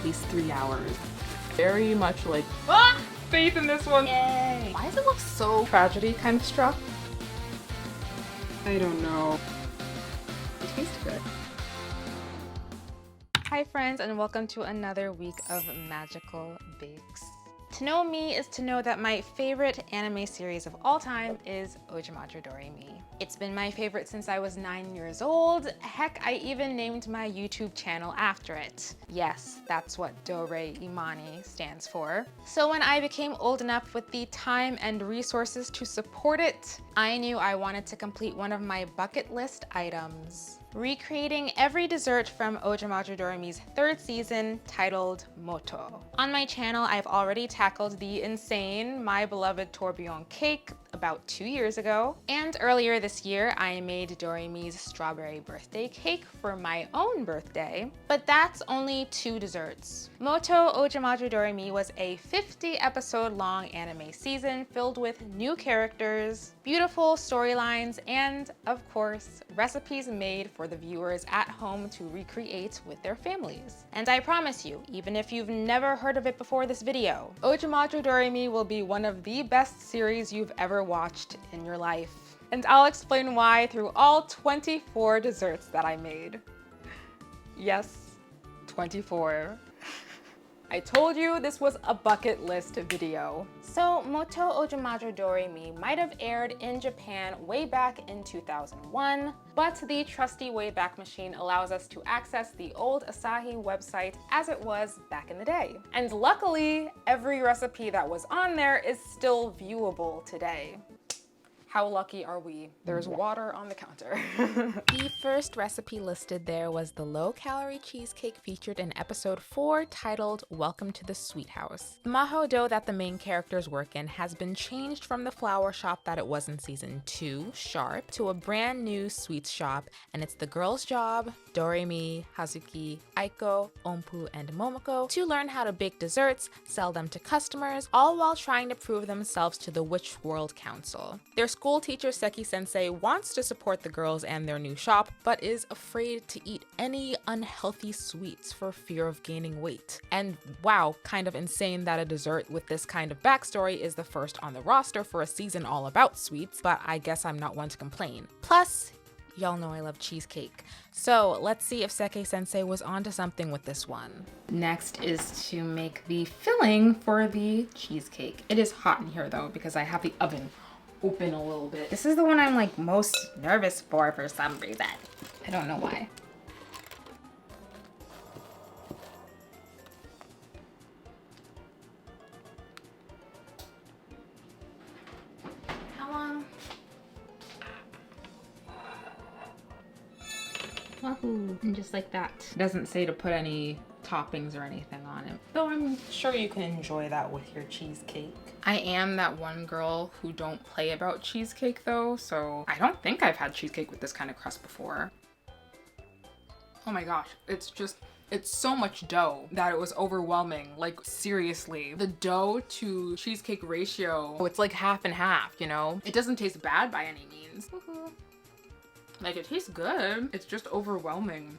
least 3 hours. Very much like, faith in this one. Yay! Why does it look so tragedy kind of struck? I don't know. It tastes good. Hi friends, and welcome to another week of Magical Bakes. To know me is to know that my favorite anime series of all time is Ojamajo Doremi. It's been my favorite since I was 9 years old. Heck, I even named my YouTube channel after it. Yes, that's what Doreimani stands for. So when I became old enough with the time and resources to support it, I knew I wanted to complete one of my bucket list items: recreating every dessert from Ojamajo Doremi's 3rd season, titled Moto. On my channel, I've already tackled the insane My Beloved Tourbillon cake about 2 years ago, and earlier this year I made Doremi's strawberry birthday cake for my own birthday. But that's only 2 desserts. Moto Ojamajo Doremi was a 50-episode long anime season filled with new characters, beautiful storylines, and of course, recipes made for the viewers at home to recreate with their families. And I promise you, even if you've never heard of it before this video, Ojamajo Doremi will be one of the best series you've ever watched in your life. And I'll explain why through all 24 desserts that I made. Yes, 24. I told you this was a bucket list video. So Moto Ojamajo Doremi might have aired in Japan way back in 2001, but the trusty Wayback Machine allows us to access the old Asahi website as it was back in the day. And luckily, every recipe that was on there is still viewable today. How lucky are we? There's water on the counter. The first recipe listed there was the low-calorie cheesecake featured in episode 4, titled Welcome to the Sweet House. The maho dough that the main characters work in has been changed from the flour shop that it was in season 2, Sharp, to a brand new sweets shop, and it's the girls' job, Doremi, Hazuki, Aiko, Ompu, and Momoko, to learn how to bake desserts, sell them to customers, all while trying to prove themselves to the Witch World Council. Their school teacher Seki-sensei wants to support the girls and their new shop, but is afraid to eat any unhealthy sweets for fear of gaining weight. And wow, kind of insane that a dessert with this kind of backstory is the first on the roster for a season all about sweets, but I guess I'm not one to complain. Plus, y'all know I love cheesecake. So let's see if Seki-sensei was onto something with this one. Next is to make the filling for the cheesecake. It is hot in here though because I have the oven open a little bit. This is the one I'm like most nervous for some reason. I don't know why. How long? Wahoo! And just like that. It doesn't say to put any toppings or anything on it, though I'm sure you can enjoy that with your cheesecake. I am that one girl who don't play about cheesecake though, so I don't think I've had cheesecake with this kind of crust before. Oh my gosh, it's so much dough that it was overwhelming. Like seriously, the dough to cheesecake ratio, it's like half and half, you know? It doesn't taste bad by any means. Like it tastes good, it's just overwhelming.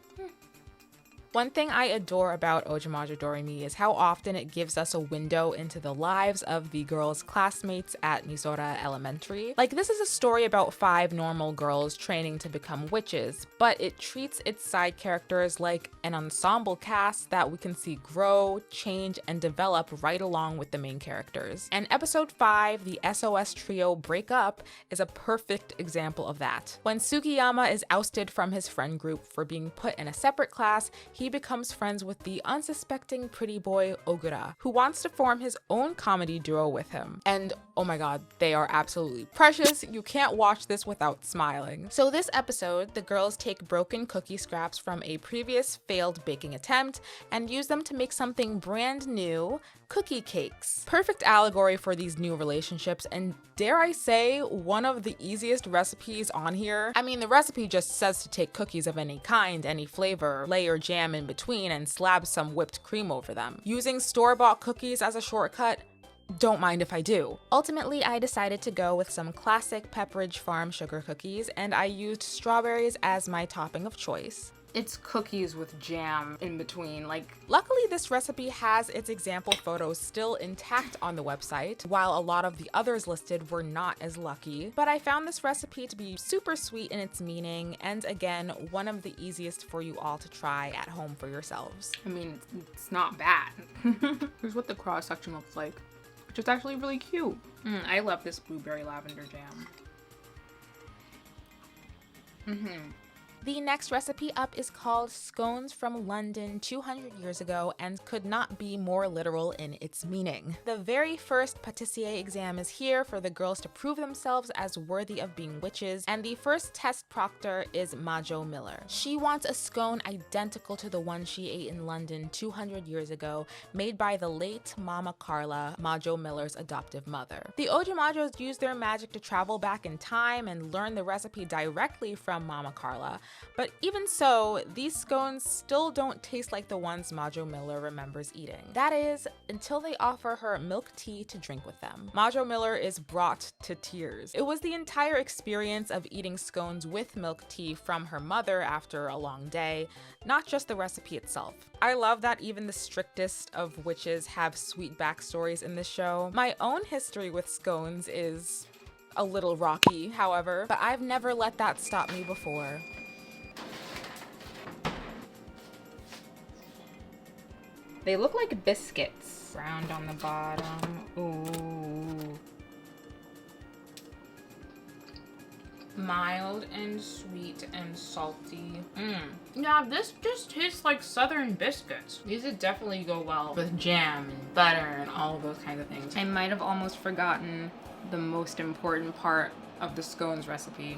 One thing I adore about Ojamajo Doremi is how often it gives us a window into the lives of the girls' classmates at Misora Elementary. Like, this is a story about 5 normal girls training to become witches, but it treats its side characters like an ensemble cast that we can see grow, change, and develop right along with the main characters. And episode 5, the SOS trio break up, is a perfect example of that. When Sugiyama is ousted from his friend group for being put in a separate class, he becomes friends with the unsuspecting pretty boy Ogura, who wants to form his own comedy duo with him. And oh my god, they are absolutely precious. You can't watch this without smiling. So this episode, the girls take broken cookie scraps from a previous failed baking attempt and use them to make something brand new, cookie cakes. Perfect allegory for these new relationships, and dare I say, one of the easiest recipes on here. I mean, the recipe just says to take cookies of any kind, any flavor, layer jam in between, and slab some whipped cream over them. Using store-bought cookies as a shortcut? Don't mind if I do. Ultimately, I decided to go with some classic Pepperidge Farm sugar cookies, and I used strawberries as my topping of choice. It's cookies with jam in between. Like, luckily, this recipe has its example photos still intact on the website, while a lot of the others listed were not as lucky. But I found this recipe to be super sweet in its meaning, and again, one of the easiest for you all to try at home for yourselves. I mean, it's not bad. Here's what the cross section looks like, which is actually really cute. I love this blueberry lavender jam. The next recipe up is called Scones from London 200 years ago and could not be more literal in its meaning. The very first pâtissier exam is here for the girls to prove themselves as worthy of being witches, and the first test proctor is Majo Miller. She wants a scone identical to the one she ate in London 200 years ago, made by the late Mama Carla, Majo Miller's adoptive mother. The Ojamajos use their magic to travel back in time and learn the recipe directly from Mama Carla. But even so, these scones still don't taste like the ones Majo Miller remembers eating. That is, until they offer her milk tea to drink with them. Majo Miller is brought to tears. It was the entire experience of eating scones with milk tea from her mother after a long day, not just the recipe itself. I love that even the strictest of witches have sweet backstories in this show. My own history with scones is a little rocky, however, but I've never let that stop me before. They look like biscuits. Round on the bottom. Ooh. Mild and sweet and salty. Yeah, this just tastes like southern biscuits. These would definitely go well with jam and butter and all of those kinds of things. I might have almost forgotten the most important part of the scones recipe.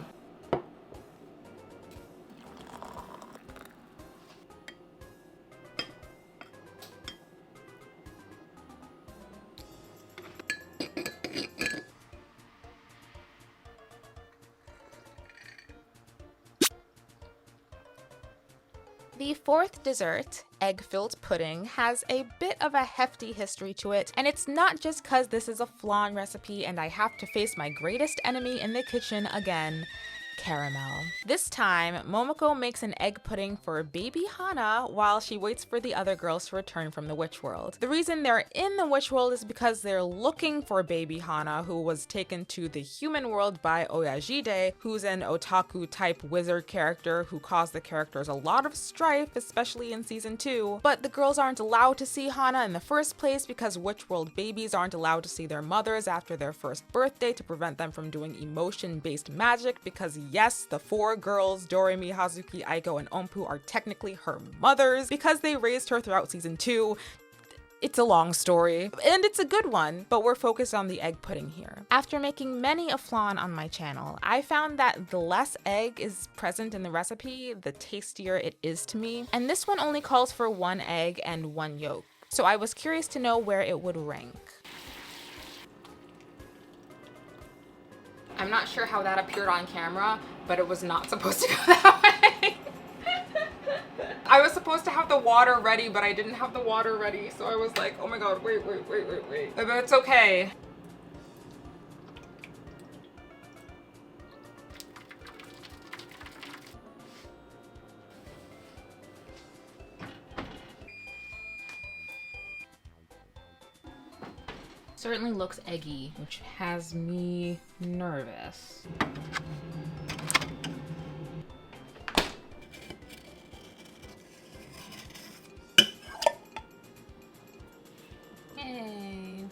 The fourth dessert, egg-filled pudding, has a bit of a hefty history to it, and it's not just cause this is a flan recipe and I have to face my greatest enemy in the kitchen again, caramel. This time, Momoko makes an egg pudding for baby Hana while she waits for the other girls to return from the witch world. The reason they're in the witch world is because they're looking for baby Hana, who was taken to the human world by Oyajide, who's an otaku type wizard character who caused the characters a lot of strife, especially in season 2. But the girls aren't allowed to see Hana in the first place because witch world babies aren't allowed to see their mothers after their first birthday to prevent them from doing emotion-based magic, because yes, the 4 girls, Doremi, Hazuki, Aiko, and Ompu, are technically her mothers because they raised her throughout season 2. It's a long story, and it's a good one, but we're focused on the egg pudding here. After making many a flan on my channel, I found that the less egg is present in the recipe, the tastier it is to me. And this one only calls for 1 egg and 1 yolk, so I was curious to know where it would rank. I'm not sure how that appeared on camera, but it was not supposed to go that way. I was supposed to have the water ready, but I didn't have the water ready, so I was like, oh my god, wait. But it's okay. Certainly looks eggy, which has me nervous. Yay.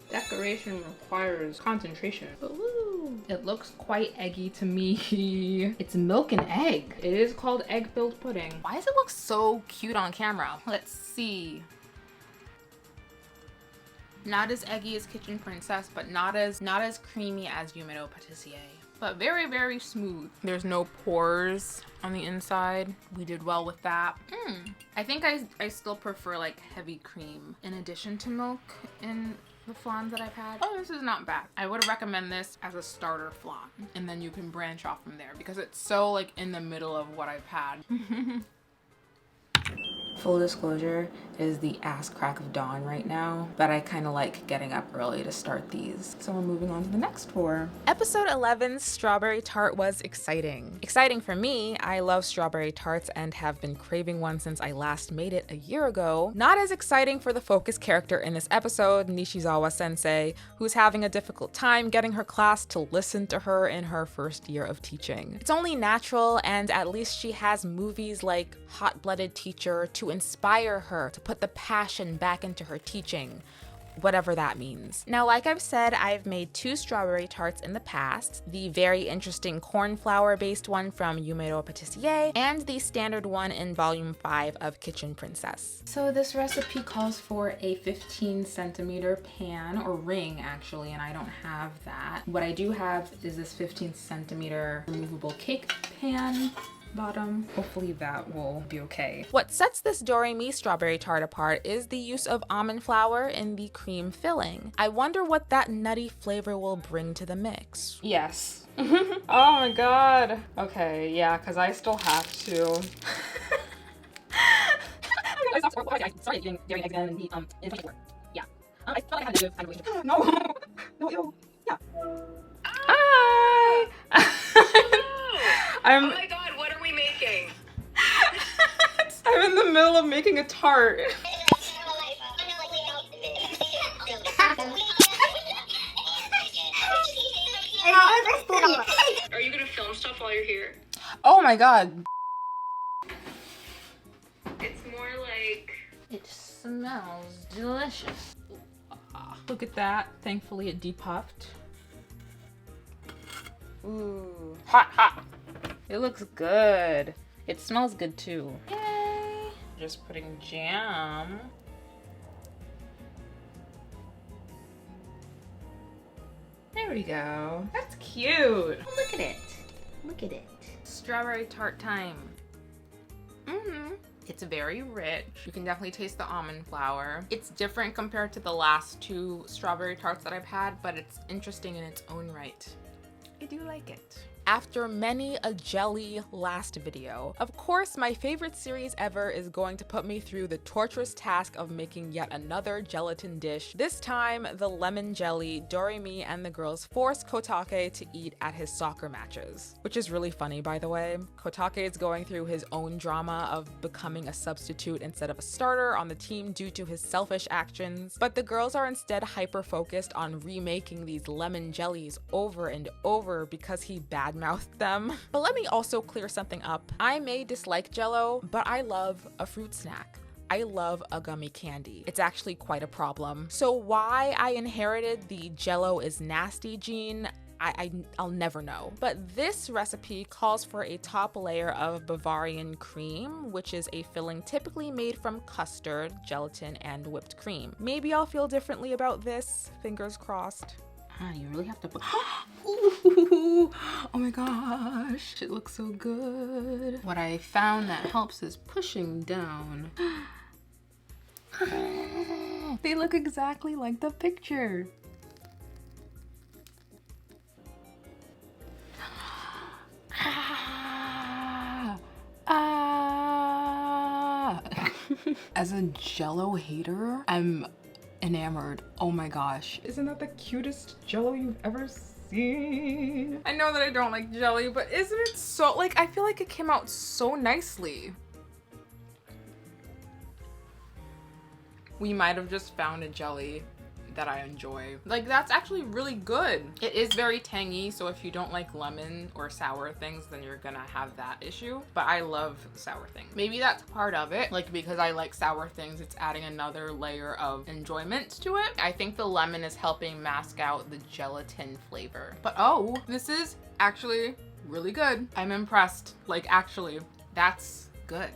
Decoration requires concentration. Ooh. It looks quite eggy to me. It's milk and egg. It is called egg-filled pudding. Why does it look so cute on camera? Let's see. Not as eggy as Kitchen Princess, but not as creamy as Yumeno Patissier. But very, very smooth. There's no pores on the inside. We did well with that. I think I still prefer like heavy cream in addition to milk in the flans that I've had. Oh, this is not bad. I would recommend this as a starter flan, and then you can branch off from there because it's so like in the middle of what I've had. Full disclosure, it is the ass crack of dawn right now, but I kind of like getting up early to start these. So we're moving on to the next four. Episode 11's strawberry tart was exciting. Exciting for me, I love strawberry tarts and have been craving one since I last made it a year ago. Not as exciting for the focus character in this episode, Nishizawa Sensei, who's having a difficult time getting her class to listen to her in her first year of teaching. It's only natural, and at least she has movies like Hot-Blooded Teacher to inspire her to put the passion back into her teaching, whatever that means. Now, like I've said, I've made 2 strawberry tarts in the past, the very interesting cornflower based one from Yumero Patissier, and the standard one in volume 5 of Kitchen Princess. So this recipe calls for a 15 centimeter pan, or ring actually, and I don't have that. What I do have is this 15 centimeter removable cake pan bottom. Hopefully that will be okay. What sets this Doremi strawberry tart apart is the use of almond flour in the cream filling. I wonder what that nutty flavor will bring to the mix. Yes. Oh my god. Okay, yeah, because I still have to. Sorry, doing eggs again in the in 24. Yeah. I felt like I had to kind of No. no, ew. Yeah. Hi. Oh my god, what are we making? I'm in the middle of making a tart. Are you gonna film stuff while you're here? Oh my god. It's more like... It smells delicious. Look at that. Thankfully it depuffed. Ooh. Hot, hot. It looks good. It smells good too. Yay. Just putting jam. There we go. That's cute. Look at it. Look at it. Strawberry tart time. It's very rich. You can definitely taste the almond flour. It's different compared to the last 2 strawberry tarts that I've had, but it's interesting in its own right. I do like it. After many a jelly last video, of course my favorite series ever is going to put me through the torturous task of making yet another gelatin dish. This time, the lemon jelly Doremi and the girls force Kotake to eat at his soccer matches. Which is really funny, by the way. Kotake is going through his own drama of becoming a substitute instead of a starter on the team due to his selfish actions, but the girls are instead hyper-focused on remaking these lemon jellies over and over because he badmouthed them. But let me also clear something up. I may dislike Jell-O, but I love a fruit snack. I love a gummy candy. It's actually quite a problem. So why I inherited the Jell-O is nasty gene, I'll never know. But this recipe calls for a top layer of Bavarian cream, which is a filling typically made from custard, gelatin, and whipped cream. Maybe I'll feel differently about this, fingers crossed. You really have to put. Ooh, oh my gosh, it looks so good. What I found that helps is pushing down. They look exactly like the picture. As a Jell-O hater, I'm enamored. Oh my gosh. Isn't that the cutest Jell-O you've ever seen? I know that I don't like jelly, but isn't it so, like, I feel like it came out so nicely. We might have just found a jelly that I enjoy. Like, that's actually really good. It is very tangy, so if you don't like lemon or sour things, then you're gonna have that issue. But I love sour things. Maybe that's part of it. Like, because I like sour things, it's adding another layer of enjoyment to it. I think the lemon is helping mask out the gelatin flavor. But oh, this is actually really good. I'm impressed. Like, actually, that's good.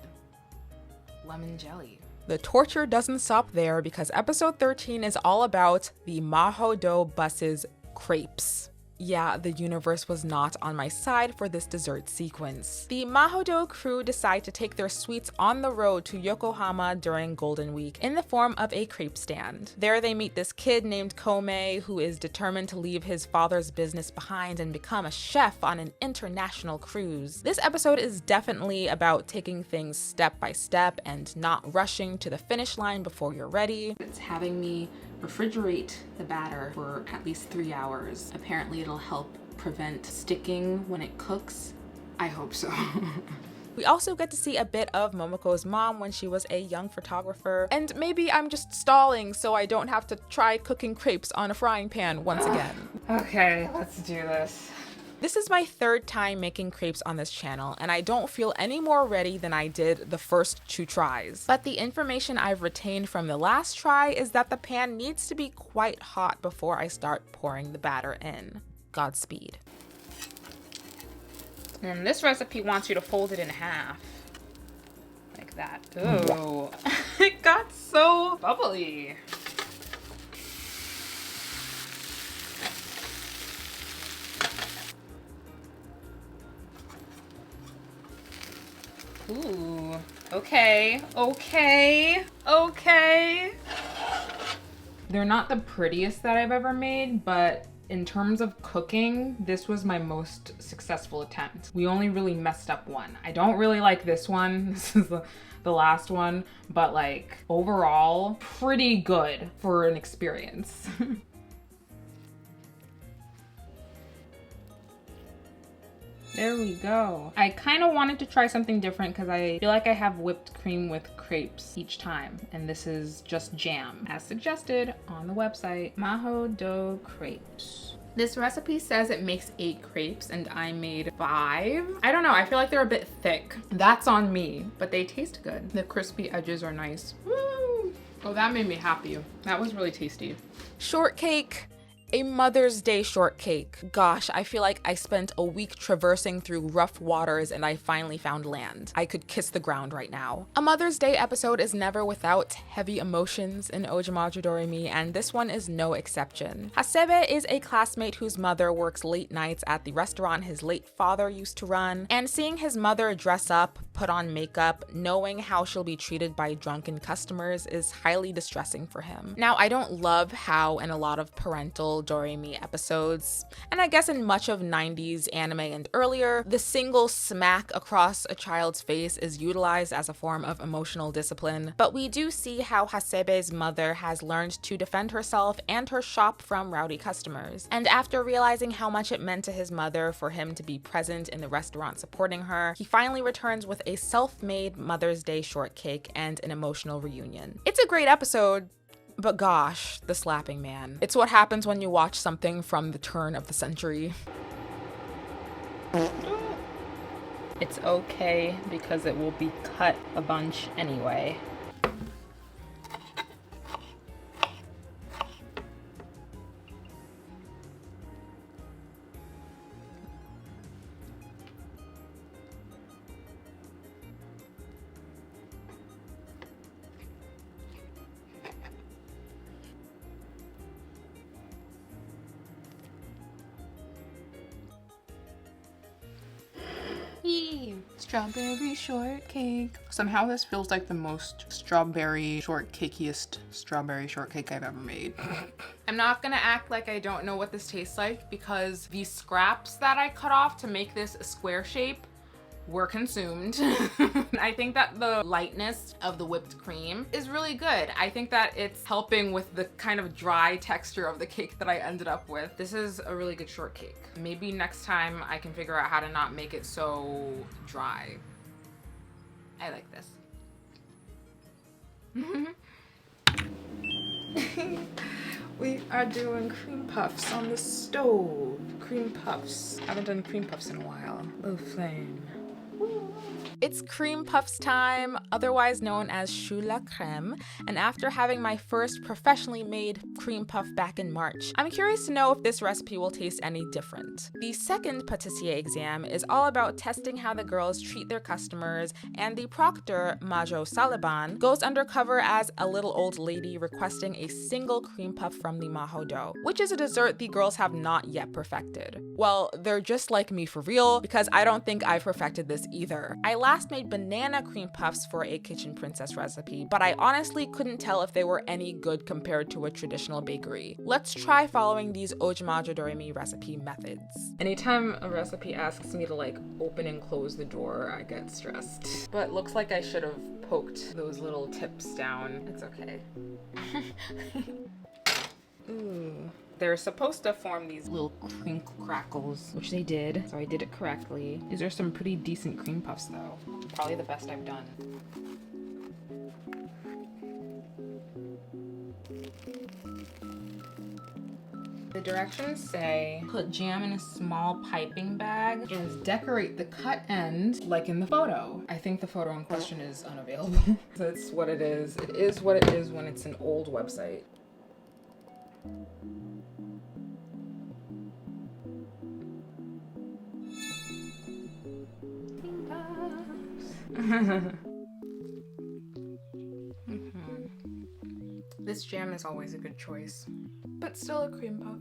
Lemon jelly. The torture doesn't stop there because episode 13 is all about the Maho-do bus's crepes. yeah, the universe was not on my side for this dessert sequence. The Mahodo crew decide to take their sweets on the road to Yokohama during Golden Week in the form of a crepe stand. There they meet this kid named Kome who is determined to leave his father's business behind and become a chef on an international cruise. This episode is definitely about taking things step by step and not rushing to the finish line before you're ready. It's having me refrigerate the batter for at least 3 hours. Apparently it'll help prevent sticking when it cooks. I hope so. We also get to see a bit of Momoko's mom when she was a young photographer. And maybe I'm just stalling so I don't have to try cooking crepes on a frying pan once again. Okay, let's do this. This is my 3rd time making crepes on this channel, and I don't feel any more ready than I did the first 2 tries. But the information I've retained from the last try is that the pan needs to be quite hot before I start pouring the batter in. Godspeed. And this recipe wants you to fold it in half. Like that. Ooh. It got so bubbly. Ooh, okay. They're not the prettiest that I've ever made, but in terms of cooking, this was my most successful attempt. We only really messed up one. I don't really like this one. This is the last one, but like overall, pretty good for an experience. There we go. I kind of wanted to try something different because I feel like I have whipped cream with crepes each time, and this is just jam, as suggested on the website. Mahodo crepes. This recipe says it makes 8 crepes and I made 5. I don't know, I feel like they're a bit thick. That's on me, but they taste good. The crispy edges are nice. Woo! Oh, that made me happy. That was really tasty. Shortcake. A Mother's Day shortcake. Gosh, I feel like I spent a week traversing through rough waters and I finally found land. I could kiss the ground right now. A Mother's Day episode is never without heavy emotions in Ojamajo Doremi, and this one is no exception. Hasebe is a classmate whose mother works late nights at the restaurant his late father used to run, and seeing his mother dress up, put on makeup, knowing how she'll be treated by drunken customers is highly distressing for him. Now, I don't love how in a lot of parental Doremi episodes, and I guess in much of 90s anime and earlier, the single smack across a child's face is utilized as a form of emotional discipline, but we do see how Hasebe's mother has learned to defend herself and her shop from rowdy customers. And after realizing how much it meant to his mother for him to be present in the restaurant supporting her, he finally returns with a self-made Mother's Day shortcake and an emotional reunion. It's a great episode, but gosh, the slapping man. It's what happens when you watch something from the turn of the century. It's okay because it will be cut a bunch anyway. Strawberry shortcake. Somehow this feels like the most strawberry shortcakeiest strawberry shortcake I've ever made. I'm not gonna act like I don't know what this tastes like because the scraps that I cut off to make this a square shape were consumed. I think that the lightness of the whipped cream is really good. I think that it's helping with the kind of dry texture of the cake that I ended up with. This is a really good shortcake. Maybe next time I can figure out how to not make it so dry. I like this. We are doing cream puffs on the stove. Cream puffs. I haven't done cream puffs in a while. Low flame. It's cream puffs time, otherwise known as choux la crème, and after having my first professionally made cream puff back in March, I'm curious to know if this recipe will taste any different. The second patissier exam is all about testing how the girls treat their customers, and the proctor, Majo Saliban, goes undercover as a little old lady requesting a single cream puff from the majo dough, which is a dessert the girls have not yet perfected. Well, they're just like me for real, because I don't think I've perfected this either. I last made banana cream puffs for a Kitchen Princess recipe, but I honestly couldn't tell if they were any good compared to a traditional bakery. Let's try following these Ojamajo Doremi recipe methods. Anytime a recipe asks me to like open and close the door, I get stressed. But looks like I should have poked those little tips down. It's okay. Ooh. They're supposed to form these little crinkle crackles, which they did, so I did it correctly. These are some pretty decent cream puffs though. Probably the best I've done. The directions say, put jam in a small piping bag and decorate the cut end like in the photo. I think the photo in question is unavailable. That's what it is. It is what it is when it's an old website. This jam is always a good choice, but still a cream puff.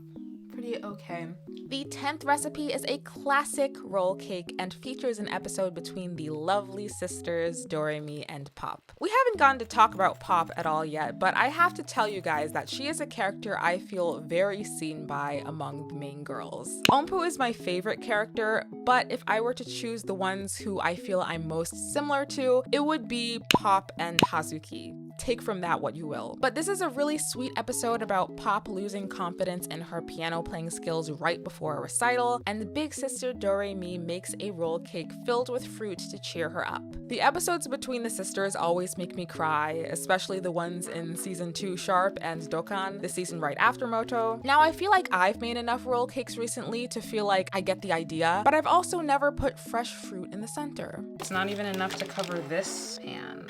Pretty okay. The 10th recipe is a classic roll cake and features an episode between the lovely sisters Doremi and Pop. We haven't gotten to talk about Pop at all yet, but I have to tell you guys that she is a character I feel very seen by among the main girls. Ompu is my favorite character, but if I were to choose the ones who I feel I'm most similar to, it would be Pop and Hazuki. Take from that what you will. But this is a really sweet episode about Pop losing confidence in her piano playing skills right before a recital, and the big sister Doremi makes a roll cake filled with fruit to cheer her up. The episodes between the sisters always make me cry, especially the ones in season 2 Sharp and Dokkan, the season right after Moto. Now I feel like I've made enough roll cakes recently to feel like I get the idea, but I've also never put fresh fruit in the center. It's not even enough to cover this pan.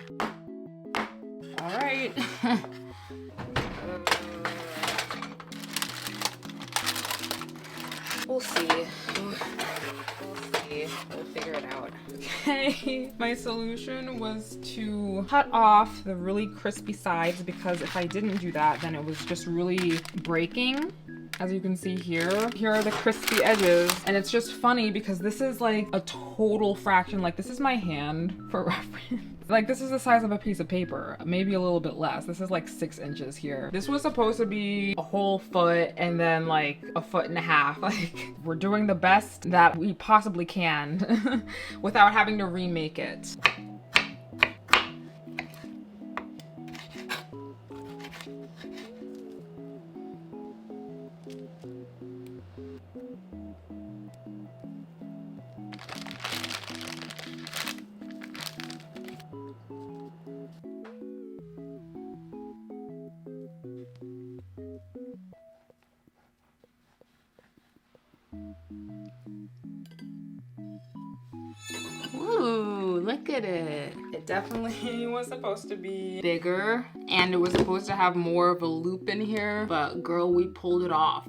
All right. We'll see. We'll figure it out. Okay, my solution was to cut off the really crispy sides, because if I didn't do that, then it was just really breaking. As you can see here are the crispy edges, and it's just funny because this is like a total fraction. Like, this is my hand for reference. Like, this is the size of a piece of paper, maybe a little bit less. This is like 6 inches here. This was supposed to be a whole foot and then like a foot and a half. Like, we're doing the best that we possibly can without having to remake it. Ooh, look at it. It definitely was supposed to be bigger, and it was supposed to have more of a loop in here, but girl, we pulled it off.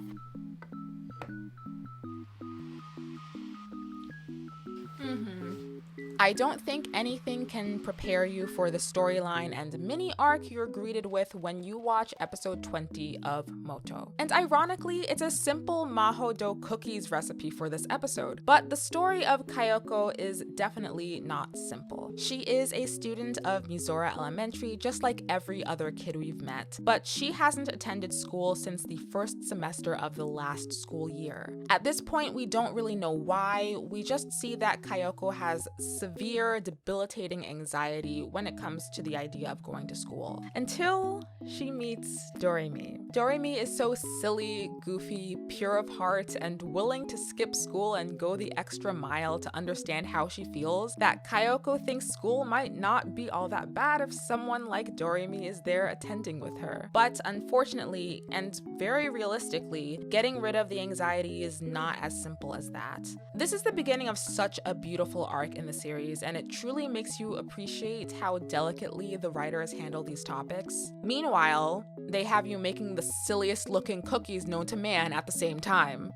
I don't think anything can prepare you for the storyline and mini arc you're greeted with when you watch episode 20 of Moto. And ironically, it's a simple maho dough cookies recipe for this episode, but the story of Kayoko is definitely not simple. She is a student of Mizora Elementary, just like every other kid we've met, but she hasn't attended school since the first semester of the last school year. At this point, we don't really know why. We just see that Kayoko has severe, debilitating anxiety when it comes to the idea of going to school, until she meets Doremi. Doremi is so silly, goofy, pure of heart, and willing to skip school and go the extra mile to understand how she feels, that Kayoko thinks school might not be all that bad if someone like Doremi is there attending with her. But unfortunately, and very realistically, getting rid of the anxiety is not as simple as that. This is the beginning of such a beautiful arc in the series, series, and it truly makes you appreciate how delicately the writers handle these topics. Meanwhile, they have you making the silliest looking cookies known to man at the same time.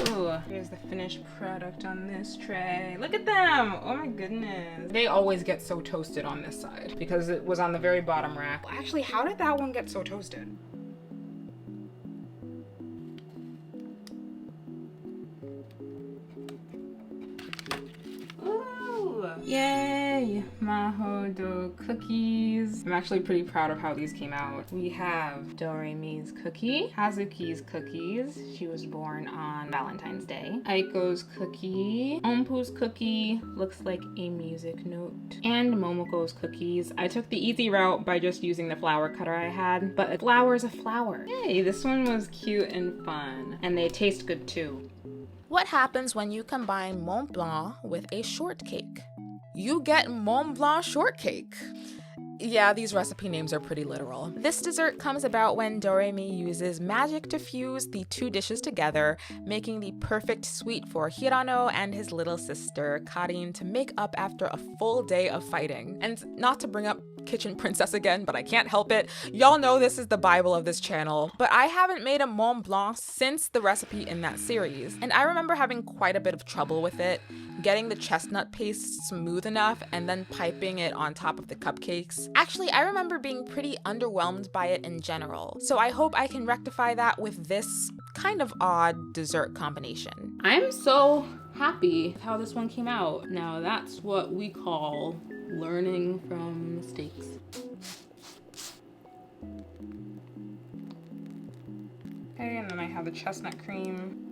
Ooh, here's the finished product on this tray. Look at them! Oh my goodness. They always get so toasted on this side because it was on the very bottom rack. Actually, how did that one get so toasted? Yay! Maho Do cookies. I'm actually pretty proud of how these came out. We have Doremi's cookie, Hazuki's cookies. She was born on Valentine's Day. Aiko's cookie, Ompu's cookie, looks like a music note, and Momoko's cookies. I took the easy route by just using the flower cutter I had, but a flower is a flower. Yay, this one was cute and fun, and they taste good too. What happens when you combine Mont Blanc with a shortcake? You get Mont Blanc shortcake. Yeah, these recipe names are pretty literal. This dessert comes about when Doremi uses magic to fuse the two dishes together, making the perfect sweet for Hirano and his little sister, Karin, to make up after a full day of fighting. And not to bring up Kitchen Princess again, but I can't help it. Y'all know this is the Bible of this channel, but I haven't made a Mont Blanc since the recipe in that series, and I remember having quite a bit of trouble with it, getting the chestnut paste smooth enough and then piping it on top of the cupcakes. Actually, I remember being pretty underwhelmed by it in general, so I hope I can rectify that with this kind of odd dessert combination. I'm so happy with how this one came out. Now that's what we call learning from mistakes. Okay, and then I have the chestnut cream.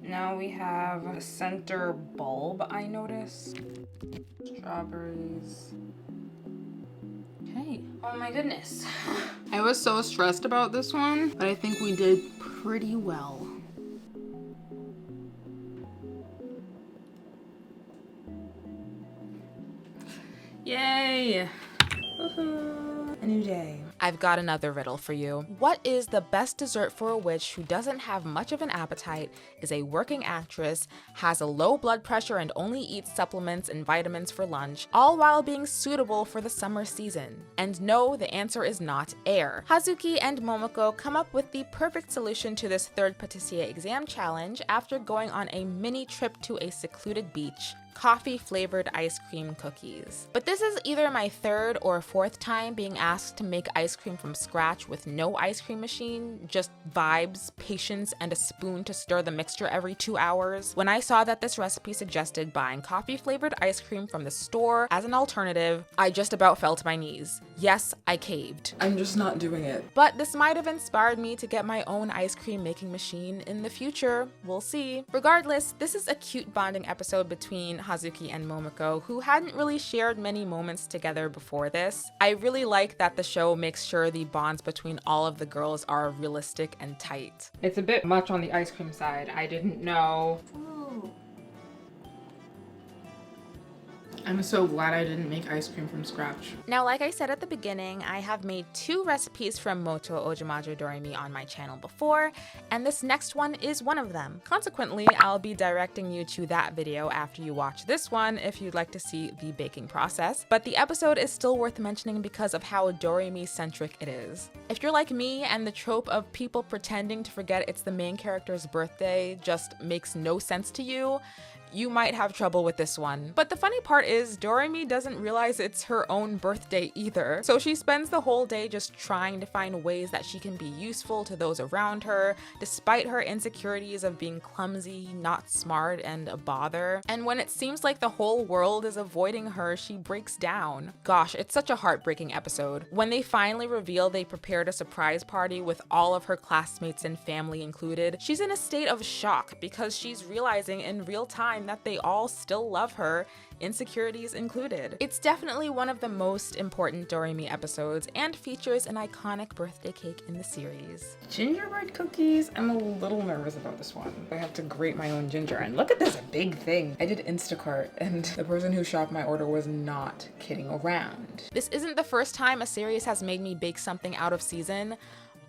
Now we have a center bulb, I noticed. Strawberries. Okay. Oh my goodness. I was so stressed about this one, but I think we did pretty well. Yay! Woohoo! A new day. I've got another riddle for you. What is the best dessert for a witch who doesn't have much of an appetite, is a working actress, has a low blood pressure and only eats supplements and vitamins for lunch, all while being suitable for the summer season? And no, the answer is not air. Hazuki and Momoko come up with the perfect solution to this third patissier exam challenge after going on a mini trip to a secluded beach: coffee-flavored ice cream cookies. But this is either my third or fourth time being asked to make ice cream from scratch with no ice cream machine, just vibes, patience, and a spoon to stir the mixture every 2 hours. When I saw that this recipe suggested buying coffee-flavored ice cream from the store as an alternative, I just about fell to my knees. Yes, I caved. I'm just not doing it. But this might have inspired me to get my own ice cream making machine in the future. We'll see. Regardless, this is a cute bonding episode between Hazuki and Momoko, who hadn't really shared many moments together before this. I really like that the show makes sure the bonds between all of the girls are realistic and tight. It's a bit much on the ice cream side. I didn't know. I'm so glad I didn't make ice cream from scratch. Now, like I said at the beginning, I have made 2 recipes from Moto Ojamajo Doremi on my channel before, and this next one is one of them. Consequently, I'll be directing you to that video after you watch this one if you'd like to see the baking process, but the episode is still worth mentioning because of how Doremi-centric it is. If you're like me and the trope of people pretending to forget it's the main character's birthday just makes no sense to you, you might have trouble with this one. But the funny part is Doremi doesn't realize it's her own birthday either. So she spends the whole day just trying to find ways that she can be useful to those around her, despite her insecurities of being clumsy, not smart, and a bother. And when it seems like the whole world is avoiding her, she breaks down. Gosh, it's such a heartbreaking episode. When they finally reveal they prepared a surprise party with all of her classmates and family included, she's in a state of shock because she's realizing in real time that they all still love her, insecurities included. It's definitely one of the most important Doremi episodes and features an iconic birthday cake in the series. Gingerbread cookies? I'm a little nervous about this one. I have to grate my own ginger, and look at this big thing. I did Instacart, and the person who shopped my order was not kidding around. This isn't the first time a series has made me bake something out of season,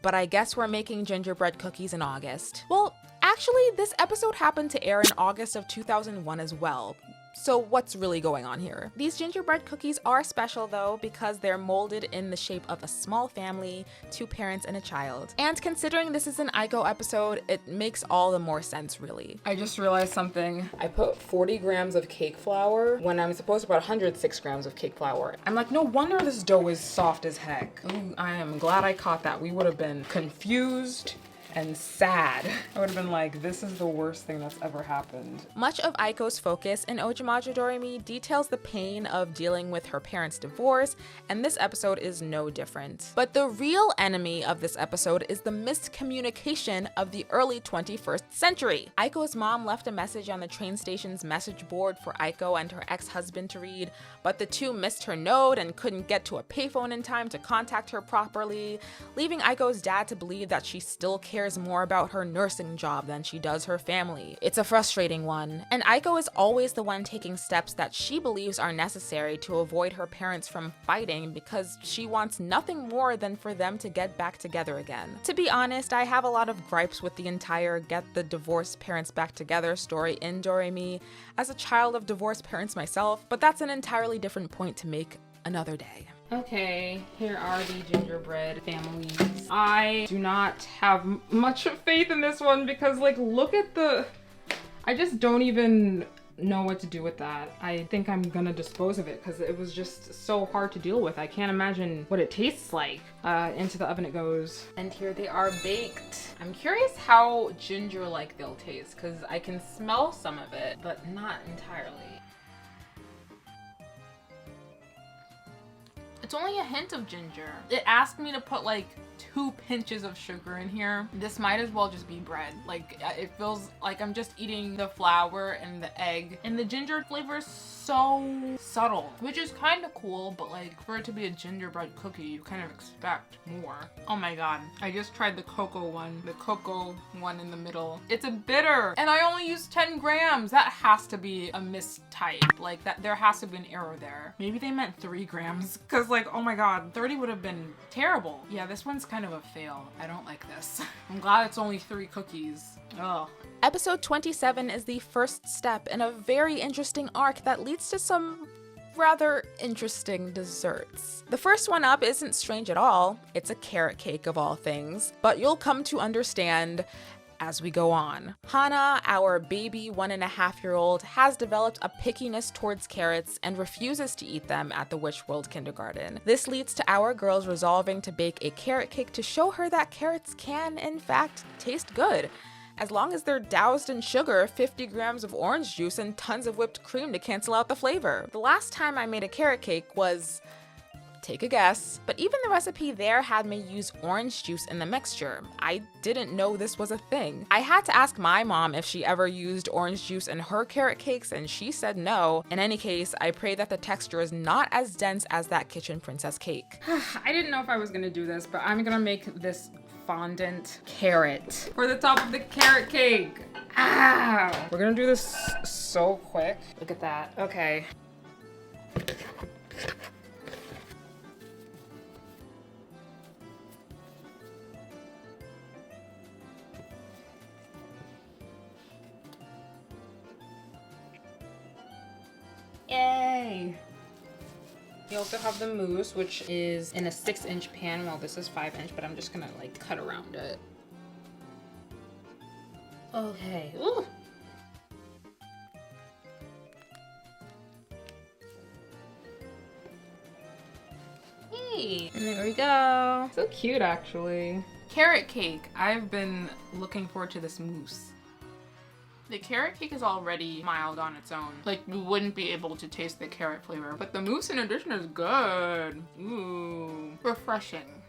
but I guess we're making gingerbread cookies in August. Well, actually, this episode happened to air in August of 2001 as well. So what's really going on here? These gingerbread cookies are special though because they're molded in the shape of a small family, 2 parents and a child. And considering this is an Aiko episode, it makes all the more sense really. I just realized something. I put 40 grams of cake flour when I'm supposed to put 106 grams of cake flour. I'm like, no wonder this dough is soft as heck. Ooh, I am glad I caught that. We would have been confused and sad. I would have been like, this is the worst thing that's ever happened. Much of Aiko's focus in Ojamajo Doremi details the pain of dealing with her parents' divorce, and this episode is no different. But the real enemy of this episode is the miscommunication of the early 21st century. Aiko's mom left a message on the train station's message board for Aiko and her ex-husband to read, but the two missed her note and couldn't get to a payphone in time to contact her properly, leaving Aiko's dad to believe that she still cares more about her nursing job than she does her family. It's a frustrating one, and Aiko is always the one taking steps that she believes are necessary to avoid her parents from fighting because she wants nothing more than for them to get back together again. To be honest, I have a lot of gripes with the entire get the divorced parents back together story in Doremi as a child of divorced parents myself, but that's an entirely different point to make another day. Okay, here are the gingerbread families. I do not have much faith in this one because, like, look at the... I just don't even know what to do with that. I think I'm gonna dispose of it because it was just so hard to deal with. I can't imagine what it tastes like. Into the oven it goes. And here they are baked. I'm curious how ginger-like they'll taste because I can smell some of it, but not entirely. It's only a hint of ginger. It asked me to put like 2 pinches of sugar in here. This might as well just be bread. Like, it feels like I'm just eating the flour and the egg. And the ginger flavor is so subtle, which is kind of cool, but like for it to be a gingerbread cookie, you kind of expect more. Oh my god. I just tried the cocoa one in the middle. It's a bitter and I only used 10 grams. That has to be a mistype. Like that, there has to be an error there. Maybe they meant 3 grams because like, oh my god, 30 would have been terrible. Yeah, this one's kind of a fail. I don't like this. I'm glad it's only 3 cookies. Ugh. Episode 27 is the first step in a very interesting arc that leads to some rather interesting desserts. The first one up isn't strange at all. It's a carrot cake of all things, but you'll come to understand as we go on. Hana, our baby 1.5-year-old, has developed a pickiness towards carrots and refuses to eat them at the Witch World Kindergarten. This leads to our girls resolving to bake a carrot cake to show her that carrots can, in fact, taste good, as long as they're doused in sugar, 50 grams of orange juice, and tons of whipped cream to cancel out the flavor. The last time I made a carrot cake was... take a guess. But even the recipe there had me use orange juice in the mixture. I didn't know this was a thing. I had to ask my mom if she ever used orange juice in her carrot cakes, and she said no. In any case, I pray that the texture is not as dense as that Kitchen Princess cake. I didn't know if I was gonna do this, but I'm gonna make this fondant carrot for the top of the carrot cake. Ah! We're gonna do this so quick. Look at that. Okay. Yay! You also have the mousse, which is in a 6-inch pan. Well, this is 5-inch, but I'm just gonna like cut around it. Okay. Ooh. Hey, and there we go. So cute, actually. Carrot cake. I've been looking forward to this mousse. The carrot cake is already mild on its own. Like, you wouldn't be able to taste the carrot flavor. But the mousse in addition is good. Ooh. Refreshing.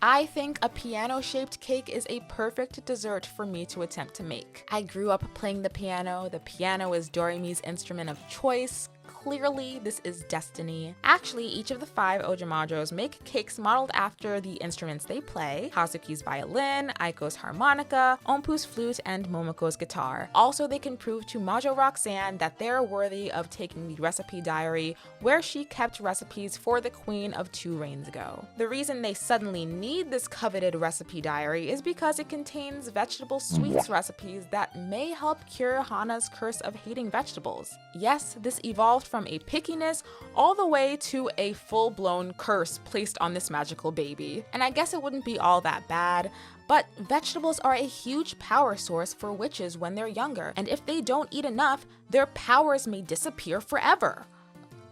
I think a piano-shaped cake is a perfect dessert for me to attempt to make. I grew up playing the piano. The piano is Doremi's instrument of choice. clearly this is destiny. Actually, each of the 5 Ojamajos make cakes modeled after the instruments they play: Hazuki's violin, Aiko's harmonica, Ompu's flute, and Momoko's guitar. Also, they can prove to Majo Roxanne that they're worthy of taking the recipe diary where she kept recipes for the Queen of 2 reigns ago. The reason they suddenly need this coveted recipe diary is because it contains vegetable sweets recipes that may help cure Hana's curse of hating vegetables. Yes, this evolved from a pickiness all the way to a full-blown curse placed on this magical baby. And I guess it wouldn't be all that bad, but vegetables are a huge power source for witches when they're younger, and if they don't eat enough, their powers may disappear forever.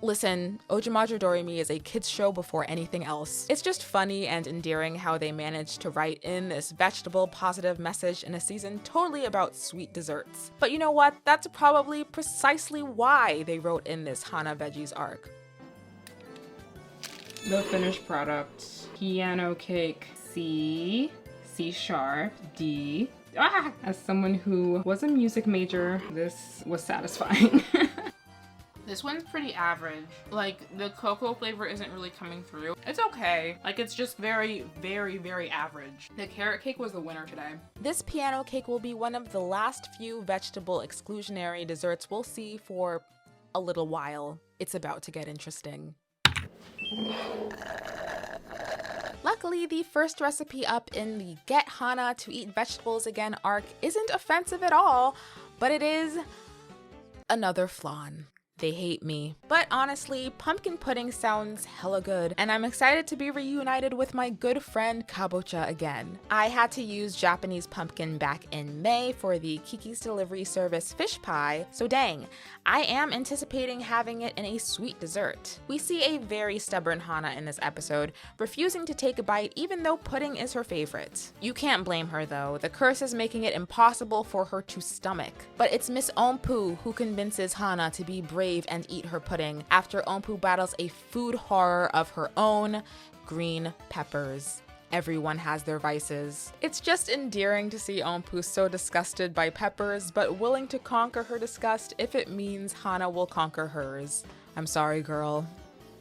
Listen, Ojamajo Doremi is a kids show before anything else. It's just funny and endearing how they managed to write in this vegetable positive message in a season totally about sweet desserts. But you know what? That's probably precisely why they wrote in this Hana Veggies arc. The finished product: piano cake C, C sharp, D. As someone who was a music major, this was satisfying. This one's pretty average. Like, the cocoa flavor isn't really coming through. It's okay. Like, it's just very, very, very average. The carrot cake was the winner today. This piano cake will be one of the last few vegetable exclusionary desserts we'll see for a little while. It's about to get interesting. Luckily, the first recipe up in the Get Hana to Eat Vegetables Again arc isn't offensive at all, but it is another flan. They hate me. But honestly, pumpkin pudding sounds hella good, and I'm excited to be reunited with my good friend kabocha again. I had to use Japanese pumpkin back in May for the Kiki's Delivery Service fish pie, so dang, I am anticipating having it in a sweet dessert. We see a very stubborn Hana in this episode, refusing to take a bite even though pudding is her favorite. You can't blame her though, the curse is making it impossible for her to stomach. But it's Miss Ompu who convinces Hana to be brave and eat her pudding after Ompu battles a food horror of her own: green peppers. Everyone has their vices. It's just endearing to see Ompu so disgusted by peppers, but willing to conquer her disgust if it means Hana will conquer hers. I'm sorry, girl.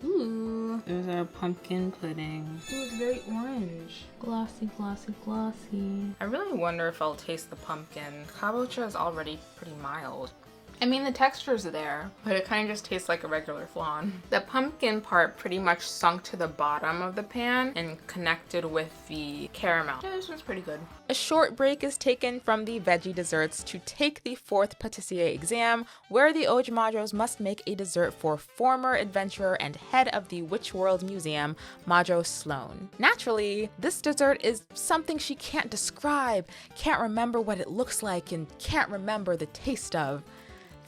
Ooh, there's our pumpkin pudding. Ooh, it's very orange. Glossy, glossy, glossy. I really wonder if I'll taste the pumpkin. Kabocha is already pretty mild. I mean, the texture's there, but it kind of just tastes like a regular flan. The pumpkin part pretty much sunk to the bottom of the pan and connected with the caramel. Yeah, this one's pretty good. A short break is taken from the veggie desserts to take the 4th patissier exam, where the Ojamajos must make a dessert for former adventurer and head of the Witch World Museum, Majo Sloan. Naturally, this dessert is something she can't describe, can't remember what it looks like, and can't remember the taste of.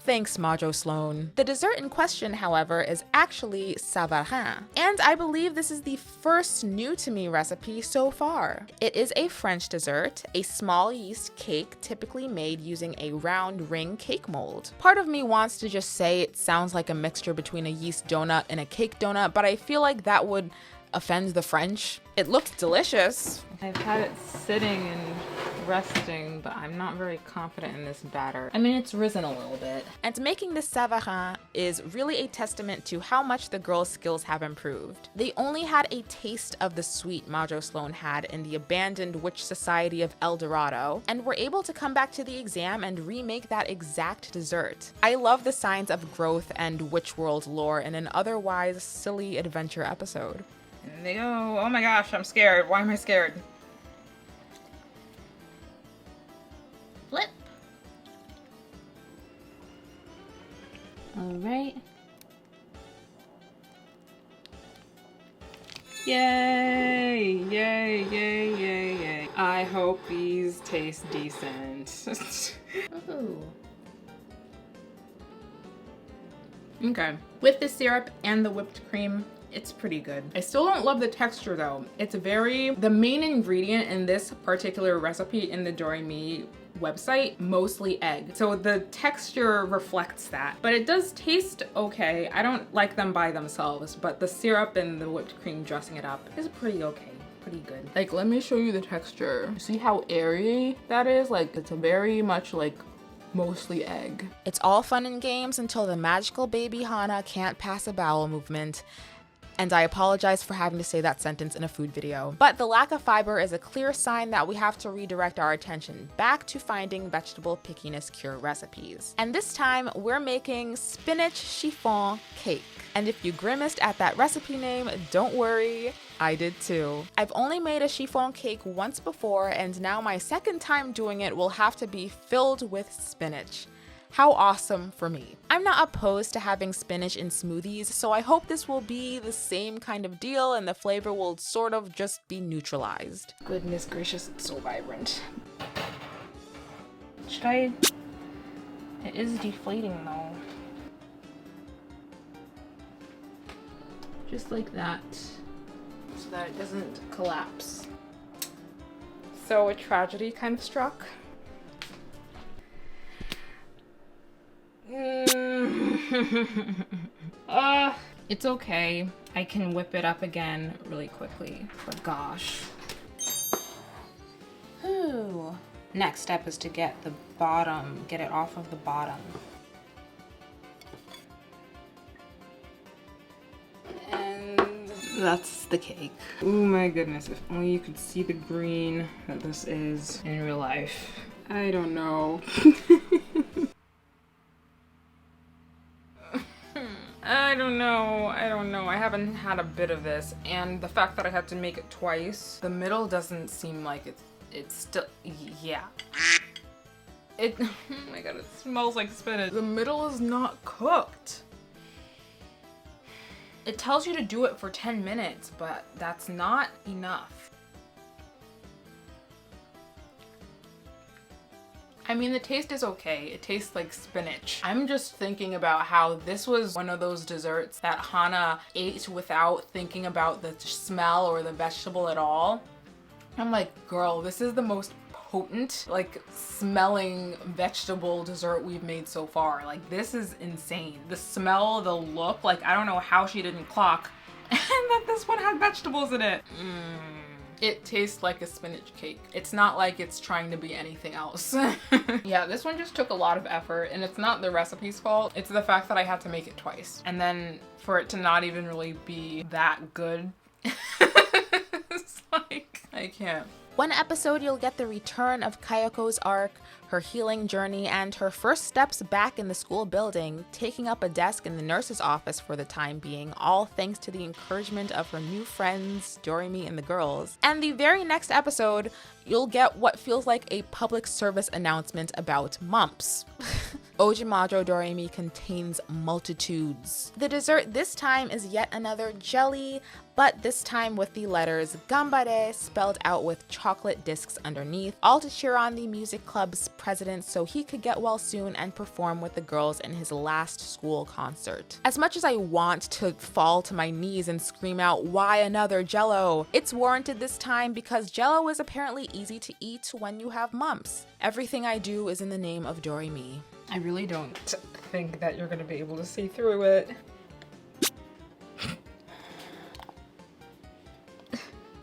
Thanks, Majo Sloan. The dessert in question, however, is actually savarin, and I believe this is the first new to me recipe so far. It is a French dessert, a small yeast cake typically made using a round ring cake mold. Part of me wants to just say it sounds like a mixture between a yeast donut and a cake donut, but I feel like that would offend the French. It looks delicious. I've had it sitting and resting, but I'm not very confident in this batter. I mean, it's risen a little bit. And making this savarin is really a testament to how much the girls' skills have improved. They only had a taste of the sweet Majo Sloan had in the abandoned witch society of El Dorado, and were able to come back to the exam and remake that exact dessert. I love the signs of growth and witch world lore in an otherwise silly adventure episode. And they go, oh my gosh, I'm scared. Why am I scared? Flip. All right. Yay, yay, yay, yay, yay. I hope these taste decent. Ooh. Okay, with the syrup and the whipped cream, it's pretty good. I still don't love the texture though. It's the main ingredient in this particular recipe in the Doreimani website, mostly egg. So the texture reflects that, but it does taste okay. I don't like them by themselves, but the syrup and the whipped cream dressing it up is pretty okay. Pretty good. Like, let me show you the texture. See how airy that is? Like, it's a very much like mostly egg. It's all fun and games until the magical baby Hana can't pass a bowel movement. And I apologize for having to say that sentence in a food video. But the lack of fiber is a clear sign that we have to redirect our attention back to finding vegetable pickiness cure recipes. And this time, we're making spinach chiffon cake. And if you grimaced at that recipe name, don't worry, I did too. I've only made a chiffon cake once before, and now my second time doing it will have to be filled with spinach. How awesome for me. I'm not opposed to having spinach in smoothies, so I hope this will be the same kind of deal and the flavor will sort of just be neutralized. Goodness gracious, it's so vibrant. Should I? It is deflating though. Just like that, so that it doesn't collapse. So a tragedy kind of struck. It's okay. I can whip it up again really quickly, but gosh. Ooh. Next step is to get the bottom, get it off of the bottom. And that's the cake. Oh my goodness, if only you could see the green that this is in real life. I don't know. I don't know. I haven't had a bit of this, and the fact that I had to make it twice, the middle doesn't seem like it's still, yeah. Oh my god, it smells like spinach. The middle is not cooked. It tells you to do it for 10 minutes, but that's not enough. I mean, the taste is okay. It tastes like spinach. I'm just thinking about how this was one of those desserts that Hana ate without thinking about the smell or the vegetable at all. I'm like, girl, this is the most potent, like, smelling vegetable dessert we've made so far. Like, this is insane. The smell, the look, like, I don't know how she didn't clock and that this one had vegetables in it. It tastes like a spinach cake. It's not like it's trying to be anything else. Yeah, this one just took a lot of effort, and it's not the recipe's fault. It's the fact that I had to make it twice. And then for it to not even really be that good. It's like, I can't. One episode, you'll get the return of Kayoko's arc, her healing journey, and her first steps back in the school building, taking up a desk in the nurse's office for the time being, all thanks to the encouragement of her new friends, Doremi and the girls. And the very next episode, you'll get what feels like a public service announcement about mumps. Ojamajo Doremi contains multitudes. The dessert this time is yet another jelly, but this time with the letters Gambare spelled out with chocolate discs underneath, all to cheer on the music club's president so he could get well soon and perform with the girls in his last school concert. As much as I want to fall to my knees and scream out, "Why another Jello?" it's warranted this time because Jello is apparently easy to eat when you have mumps. Everything I do is in the name of Doremi. I really don't think that you're gonna be able to see through it.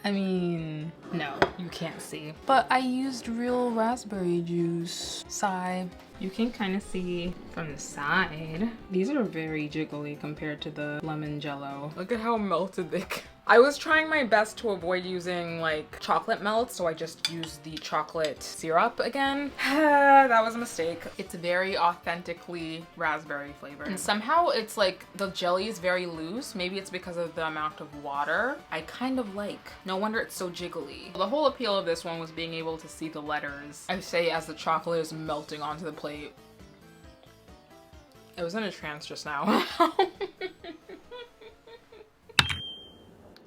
I mean, no, you can't see. But I used real raspberry juice. Sigh. You can kind of see from the side. These are very jiggly compared to the lemon jello. Look at how melted they I was trying my best to avoid using like chocolate melt, so I just used the chocolate syrup again. That was a mistake. It's very authentically raspberry flavored. And somehow it's like the jelly is very loose. Maybe it's because of the amount of water. I kind of like. No wonder it's so jiggly. The whole appeal of this one was being able to see the letters. I say as the chocolate is melting onto the plate. I was in a trance just now.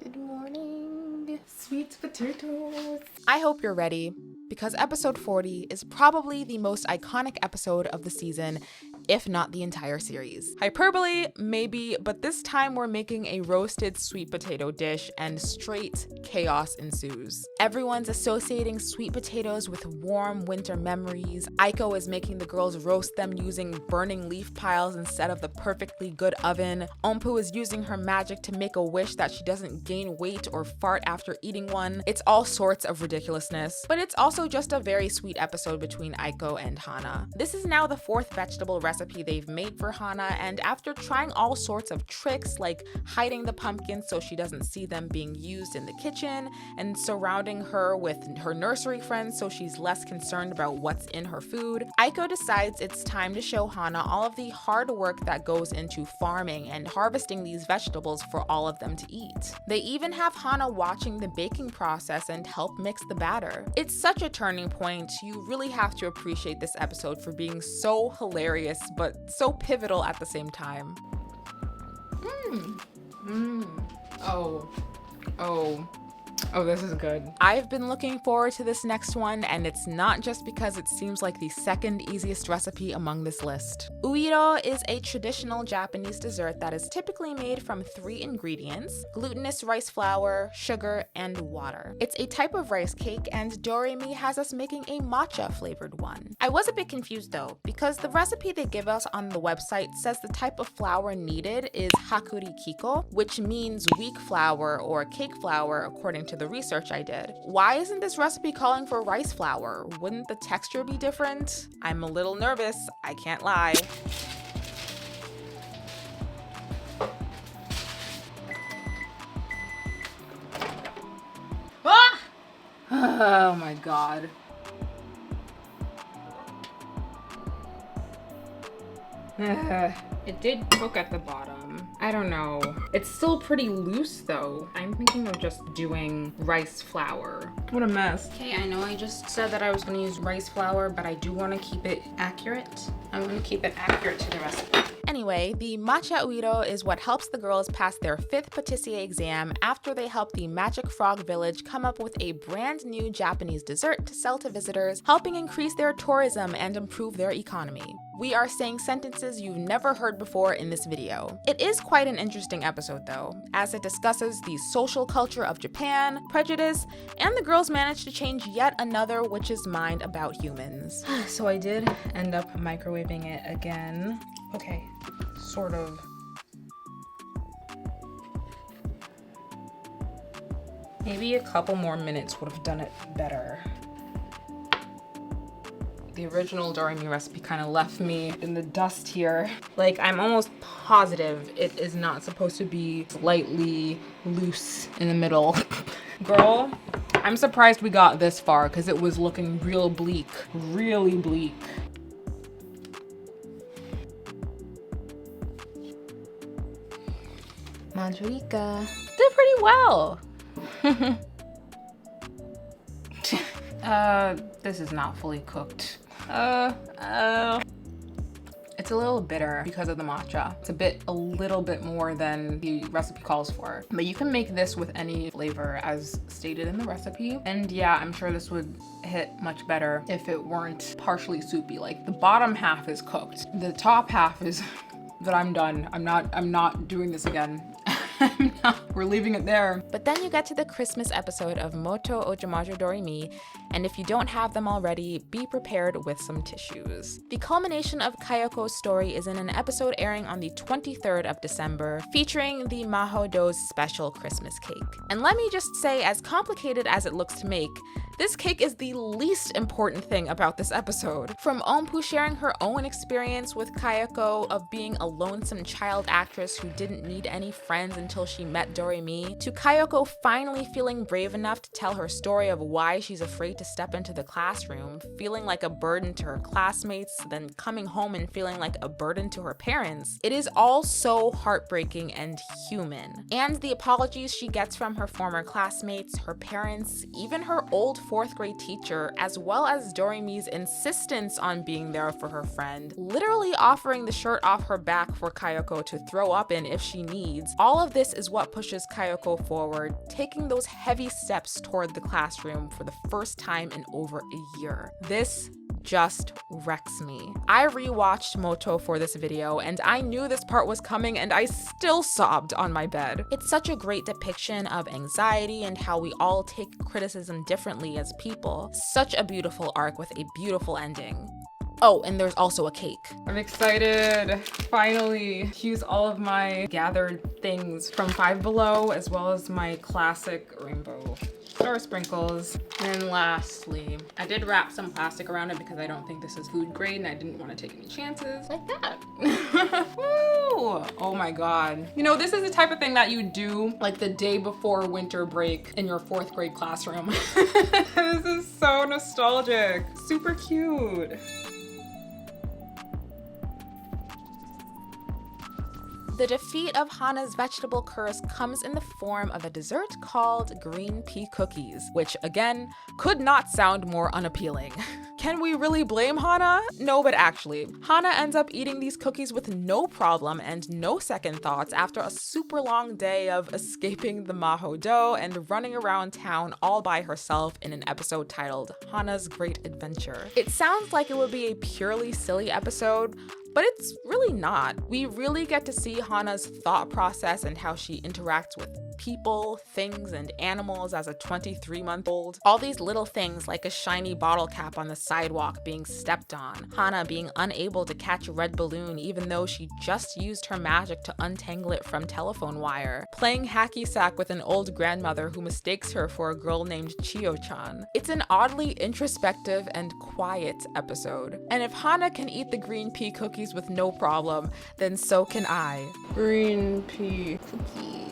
Good morning, sweet potatoes. I hope you're ready, because episode 40 is probably the most iconic episode of the season, if not the entire series. Hyperbole, maybe, but this time we're making a roasted sweet potato dish and straight chaos ensues. Everyone's associating sweet potatoes with warm winter memories. Aiko is making the girls roast them using burning leaf piles instead of the perfectly good oven. Ompu is using her magic to make a wish that she doesn't gain weight or fart after eating one. It's all sorts of ridiculousness, but it's also just a very sweet episode between Aiko and Hana. This is now the 4th vegetable recipe they've made for Hana, and after trying all sorts of tricks like hiding the pumpkins so she doesn't see them being used in the kitchen and surrounding her with her nursery friends so she's less concerned about what's in her food, Aiko decides it's time to show Hana all of the hard work that goes into farming and harvesting these vegetables for all of them to eat. They even have Hana watching the baking process and help mix the batter. It's such a turning point. You really have to appreciate this episode for being so hilarious but so pivotal at the same time. Oh, this is good. I've been looking forward to this next one, and it's not just because it seems like the second easiest recipe among this list. Uiro is a traditional Japanese dessert that is typically made from 3 ingredients: glutinous rice flour, sugar, and water. It's a type of rice cake, and Doremi has us making a matcha flavored one. I was a bit confused though, because the recipe they give us on the website says the type of flour needed is hakuri kiko, which means weak flour or cake flour according to the research I did. Why isn't this recipe calling for rice flour? Wouldn't the texture be different? I'm a little nervous, I can't lie. Ah! Oh my god. It did cook at the bottom. I don't know. It's still pretty loose though. I'm thinking of just doing rice flour. What a mess. Okay, I know I just said that I was gonna use rice flour, but I do wanna keep it accurate. I'm gonna keep it accurate to the recipe. Anyway, the matcha uiro is what helps the girls pass their 5th patissier exam after they help the Magic Frog Village come up with a brand new Japanese dessert to sell to visitors, helping increase their tourism and improve their economy. We are saying sentences you've never heard before in this video. It is quite an interesting episode though, as it discusses the social culture of Japan, prejudice, and the girls manage to change yet another witch's mind about humans. So I did end up microwaving it again. Okay, sort of. Maybe a couple more minutes would have done it better. The original Doremi recipe kind of left me in the dust here. Like, I'm almost positive it is not supposed to be slightly loose in the middle. Girl, I'm surprised we got this far because it was looking real bleak, really bleak. Majorika did pretty well. This is not fully cooked. It's a little bitter because of the matcha. It's a little bit more than the recipe calls for. But you can make this with any flavor as stated in the recipe. And yeah, I'm sure this would hit much better if it weren't partially soupy. Like, the bottom half is cooked. The top half is that I'm done. I'm not doing this again. We're leaving it there. But then you get to the Christmas episode of Moto Ojamajo Doremi, and if you don't have them already, be prepared with some tissues. The culmination of Kayoko's story is in an episode airing on the 23rd of December, featuring the Maho Do's special Christmas cake. And let me just say, as complicated as it looks to make, this cake is the least important thing about this episode. From Ompu sharing her own experience with Kayako of being a lonesome child actress who didn't need any friends until she met Doremi, to Kayako finally feeling brave enough to tell her story of why she's afraid to step into the classroom, feeling like a burden to her classmates, then coming home and feeling like a burden to her parents. It is all so heartbreaking and human. And the apologies she gets from her former classmates, her parents, even her old 4th grade teacher, as well as Doremi's insistence on being there for her friend, literally offering the shirt off her back for Kayako to throw up in if she needs. All of this is what pushes Kayako forward, taking those heavy steps toward the classroom for the first time in over a year. This just wrecks me. I rewatched Moto for this video and I knew this part was coming and I still sobbed on my bed. It's such a great depiction of anxiety and how we all take criticism differently as people. Such a beautiful arc with a beautiful ending. Oh, and there's also a cake. I'm excited, finally, to use all of my gathered things from Five Below, as well as my classic rainbow star sprinkles. And lastly, I did wrap some plastic around it because I don't think this is food grade and I didn't want to take any chances. Like that. Woo! Oh my God. You know, this is the type of thing that you do like the day before winter break in your 4th grade classroom. This is so nostalgic. Super cute. The defeat of Hana's vegetable curse comes in the form of a dessert called green pea cookies, which again, could not sound more unappealing. Can we really blame Hana? No, but actually, Hana ends up eating these cookies with no problem and no second thoughts after a super long day of escaping the Maho Do and running around town all by herself in an episode titled Hana's Great Adventure. It sounds like it would be a purely silly episode, but it's really not. We really get to see Hana's thought process and how she interacts with people, things, and animals as a 23-month-old. All these little things like a shiny bottle cap on the sidewalk being stepped on, Hana being unable to catch a red balloon even though she just used her magic to untangle it from telephone wire, playing hacky sack with an old grandmother who mistakes her for a girl named Chiyo-chan. It's an oddly introspective and quiet episode. And if Hana can eat the green pea cookies with no problem, then so can I. Green pea cookies.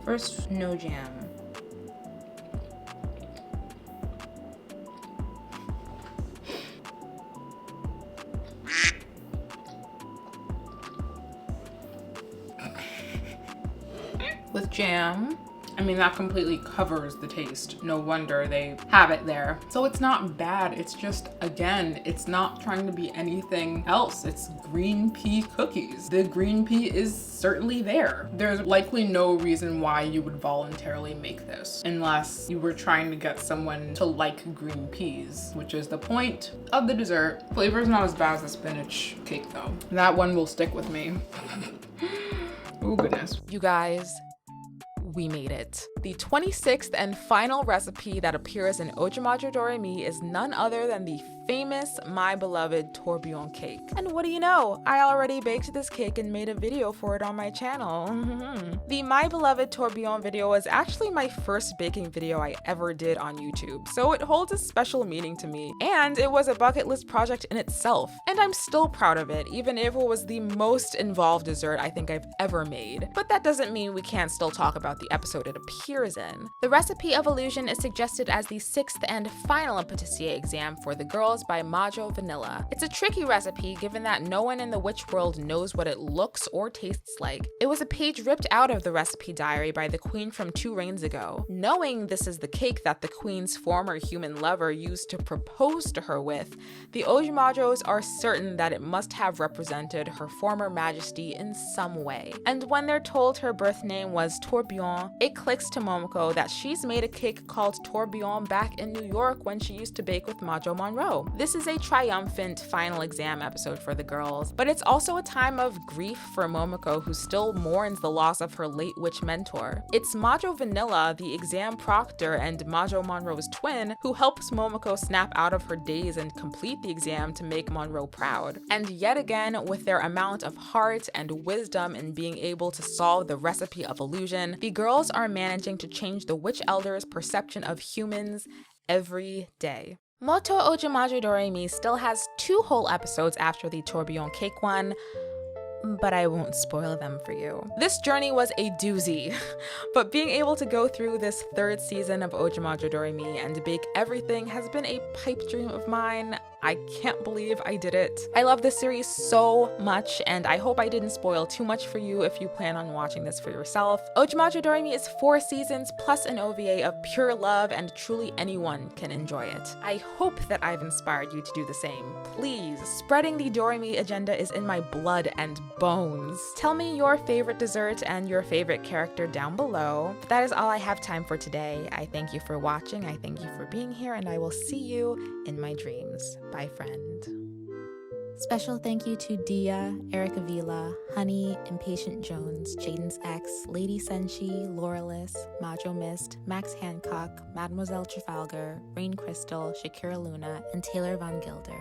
First, no jam. With jam, I mean, that completely covers the taste. No wonder they have it there. So it's not bad. It's just, again, it's not trying to be anything else. It's green pea cookies. The green pea is certainly there. There's likely no reason why you would voluntarily make this unless you were trying to get someone to like green peas, which is the point of the dessert. Flavor is not as bad as the spinach cake though. That one will stick with me. Oh goodness. You guys, we made it. The 26th and final recipe that appears in Ojamajo Doremi is none other than the famous My Beloved tourbillon cake. And what do you know? I already baked this cake and made a video for it on my channel. The My Beloved tourbillon video was actually my first baking video I ever did on YouTube, so it holds a special meaning to me. And it was a bucket list project in itself. And I'm still proud of it, even if it was the most involved dessert I think I've ever made. But that doesn't mean we can't still talk about the episode it appears in. The recipe of illusion is suggested as the 6th and final patissier exam for the girls by Majo Vanilla. It's a tricky recipe given that no one in the witch world knows what it looks or tastes like. It was a page ripped out of the recipe diary by the queen from 2 reigns ago. Knowing this is the cake that the queen's former human lover used to propose to her with, the Ojamajos are certain that it must have represented her former majesty in some way. And when they're told her birth name was Tourbillon, it clicks to Momoko that she's made a cake called tourbillon back in New York when she used to bake with Majo Monroe. This is a triumphant final exam episode for the girls, but it's also a time of grief for Momoko, who still mourns the loss of her late witch mentor. It's Majo Vanilla, the exam proctor and Majo Monroe's twin, who helps Momoko snap out of her daze and complete the exam to make Monroe proud. And yet again, with their amount of heart and wisdom in being able to solve the recipe of illusion, the girls are managing to change the witch elder's perception of humans every day. Moto Ojamajo Doremi still has 2 whole episodes after the tourbillon cake one, but I won't spoil them for you. This journey was a doozy, but being able to go through this 3rd season of Ojamajo Doremi and bake everything has been a pipe dream of mine. I can't believe I did it. I love this series so much, and I hope I didn't spoil too much for you if you plan on watching this for yourself. Ojamajo Doremi is 4 seasons plus an OVA of pure love, and truly anyone can enjoy it. I hope that I've inspired you to do the same. Please, spreading the Doremi agenda is in my blood and bones. Tell me your favorite dessert and your favorite character down below. But that is all I have time for today. I thank you for watching, I thank you for being here, and I will see you in my dreams. by friend. Special thank you to Dia, Erica Vila, Honey, Impatient Jones, Jaden's X, Lady Senshi, Lauralis, Majo Mist, Max Hancock, Mademoiselle Trafalgar, Rain Crystal, Shakira Luna, and Taylor Von Gilder.